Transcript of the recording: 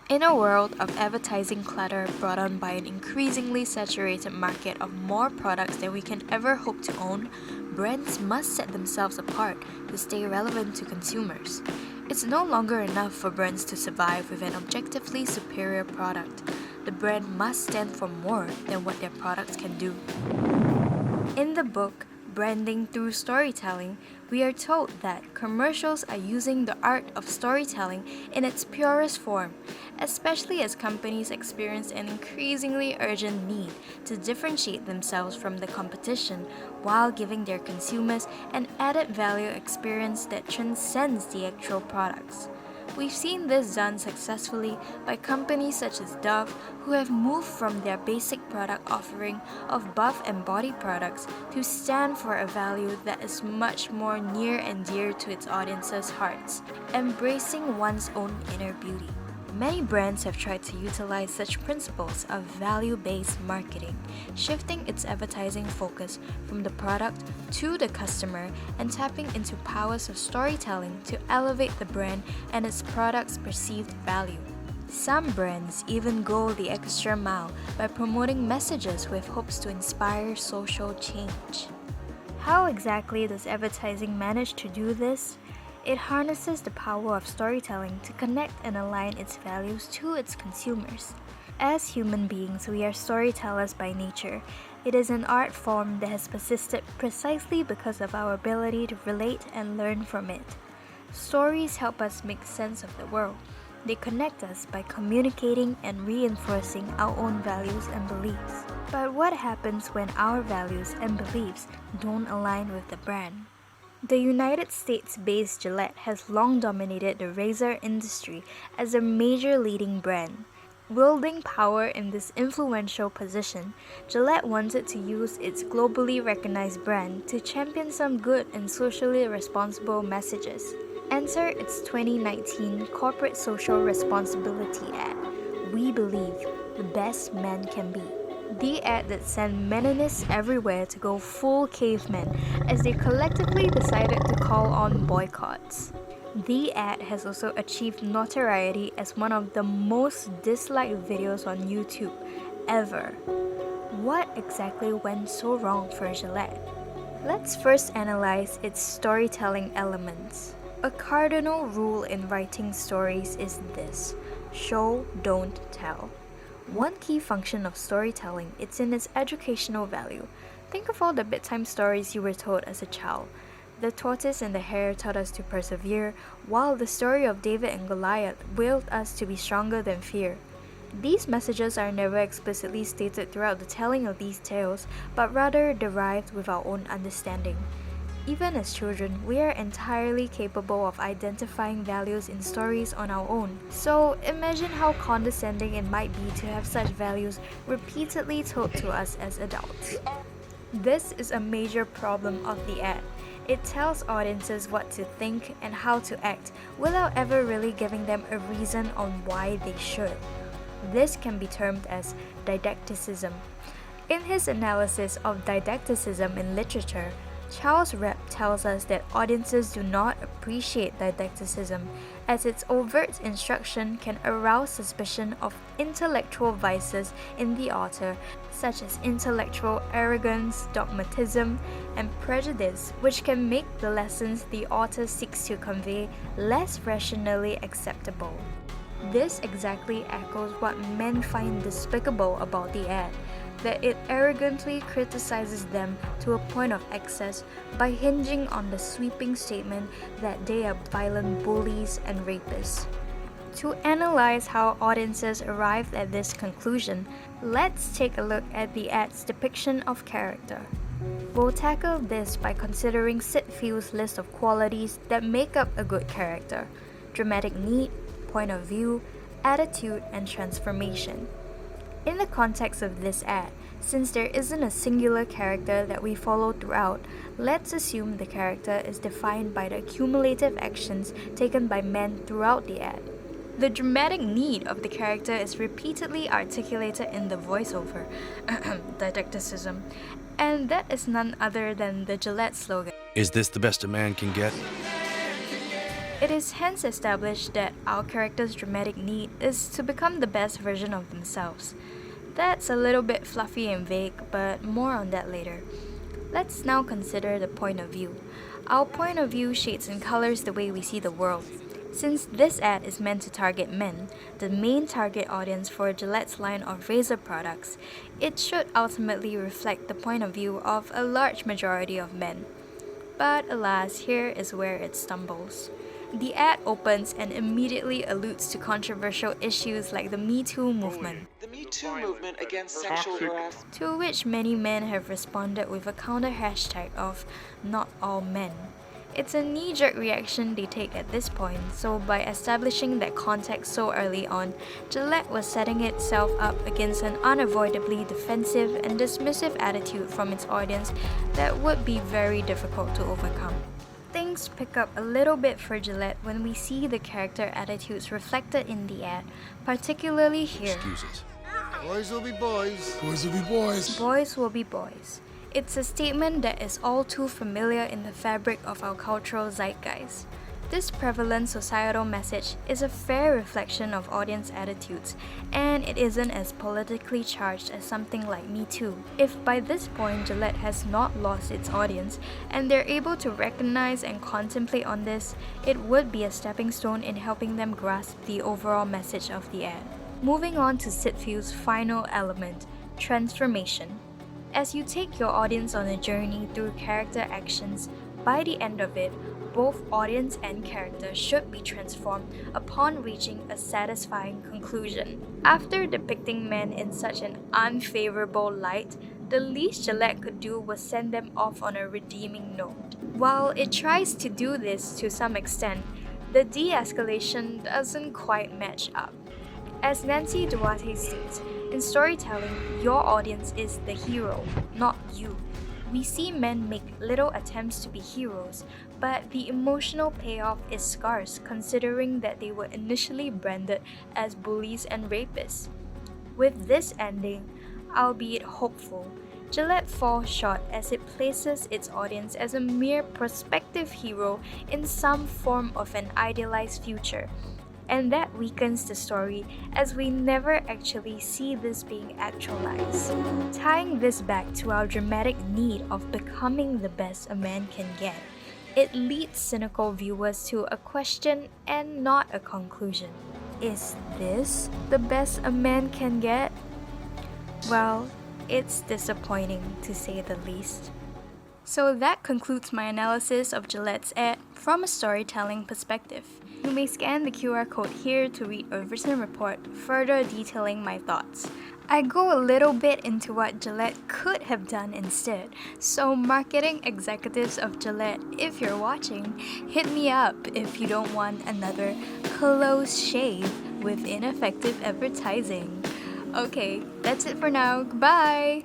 In a world of advertising clutter brought on by an increasingly saturated market of more products than we can ever hope to own, brands must set themselves apart to stay relevant to consumers. It's no longer enough for brands to survive with an objectively superior product. The brand must stand for more than what their products can do. In the book, Branding Through Storytelling, we are told that commercials are using the art of storytelling in its purest form, especially as companies experience an increasingly urgent need to differentiate themselves from the competition while giving their consumers an added value experience that transcends the actual products. We've seen this done successfully by companies such as Dove, who have moved from their basic product offering of buff and body products to stand for a value that is much more near and dear to its audience's hearts, embracing one's own inner beauty. Many brands have tried to utilize such principles of value-based marketing, shifting its advertising focus from the product to the customer and tapping into powers of storytelling to elevate the brand and its product's perceived value. Some brands even go the extra mile by promoting messages with hopes to inspire social change. How exactly does advertising manage to do this? It harnesses the power of storytelling to connect and align its values to its consumers. As human beings, we are storytellers by nature. It is an art form that has persisted precisely because of our ability to relate and learn from it. Stories help us make sense of the world. They connect us by communicating and reinforcing our own values and beliefs. But what happens when our values and beliefs don't align with the brand? The United States-based Gillette has long dominated the razor industry as a major leading brand. Wielding power in this influential position, Gillette wanted to use its globally recognized brand to champion some good and socially responsible messages. Enter its 2019 corporate social responsibility ad, We Believe, the best man can be. The ad that sent Menonists everywhere to go full caveman as they collectively decided to call on boycotts. The ad has also achieved notoriety as one of the most disliked videos on YouTube ever. What exactly went so wrong for Gillette? Let's first analyze its storytelling elements. A cardinal rule in writing stories is this: show, don't tell. One key function of storytelling is in its educational value. Think of all the bedtime stories you were told as a child. The tortoise and the hare taught us to persevere, while the story of David and Goliath willed us to be stronger than fear. These messages are never explicitly stated throughout the telling of these tales, but rather derived with our own understanding. Even as children, we are entirely capable of identifying values in stories on our own. So imagine how condescending it might be to have such values repeatedly told to us as adults. This is a major problem of the ad. It tells audiences what to think and how to act without ever really giving them a reason on why they should. This can be termed as didacticism. In his analysis of didacticism in literature, Charles Rapp tells us that audiences do not appreciate didacticism, as its overt instruction can arouse suspicion of intellectual vices in the author, such as intellectual arrogance, dogmatism, and prejudice, which can make the lessons the author seeks to convey less rationally acceptable. This exactly echoes what men find despicable about the ad, that it arrogantly criticizes them to a point of excess by hinging on the sweeping statement that they are violent bullies and rapists. To analyze how audiences arrived at this conclusion, let's take a look at the ad's depiction of character. We'll tackle this by considering Sid Field's list of qualities that make up a good character: dramatic need, point of view, attitude, and transformation. In the context of this ad, since there isn't a singular character that we follow throughout, let's assume the character is defined by the cumulative actions taken by men throughout the ad. The dramatic need of the character is repeatedly articulated in the voiceover, didacticism, and that is none other than the Gillette slogan. Is this the best a man can get? It is hence established that our character's dramatic need is to become the best version of themselves. That's a little bit fluffy and vague, but more on that later. Let's now consider the point of view. Our point of view shades and colors the way we see the world. Since this ad is meant to target men, the main target audience for Gillette's line of razor products, it should ultimately reflect the point of view of a large majority of men. But alas, here is where it stumbles. The ad opens and immediately alludes to controversial issues like the Me Too movement, The Me Too movement against sexual harassment. to which many men have responded with a counter hashtag of not all men. It's a knee-jerk reaction they take at this point, so by establishing that context so early on, Gillette was setting itself up against an unavoidably defensive and dismissive attitude from its audience that would be very difficult to overcome. Things pick up a little bit for Gillette when we see the character attitudes reflected in the ad, particularly here. Excuses. Boys will be boys. Boys will be boys. Boys will be boys. It's a statement that is all too familiar in the fabric of our cultural zeitgeist. This prevalent societal message is a fair reflection of audience attitudes, and it isn't as politically charged as something like Me Too. If by this point Gillette has not lost its audience, and they're able to recognize and contemplate on this, it would be a stepping stone in helping them grasp the overall message of the ad. Moving on to Sitfield's final element, transformation. As you take your audience on a journey through character actions, by the end of it, both audience and character should be transformed upon reaching a satisfying conclusion. After depicting men in such an unfavorable light, the least Gillette could do was send them off on a redeeming note. While it tries to do this to some extent, the de-escalation doesn't quite match up. As Nancy Duarte states, in storytelling, your audience is the hero, not you. We see men make little attempts to be heroes, but the emotional payoff is scarce considering that they were initially branded as bullies and rapists. With this ending, albeit hopeful, Gillette falls short as it places its audience as a mere prospective hero in some form of an idealized future. And that weakens the story as we never actually see this being actualized. Tying this back to our dramatic need of becoming the best a man can get, it leads cynical viewers to a question and not a conclusion. Is this the best a man can get? Well, it's disappointing to say the least. So that concludes my analysis of Gillette's ad from a storytelling perspective. You may scan the QR code here to read a written report further detailing my thoughts. I go a little bit into what Gillette could have done instead, so marketing executives of Gillette, if you're watching, hit me up if you don't want another close shave with ineffective advertising. Okay, that's it for now. Goodbye!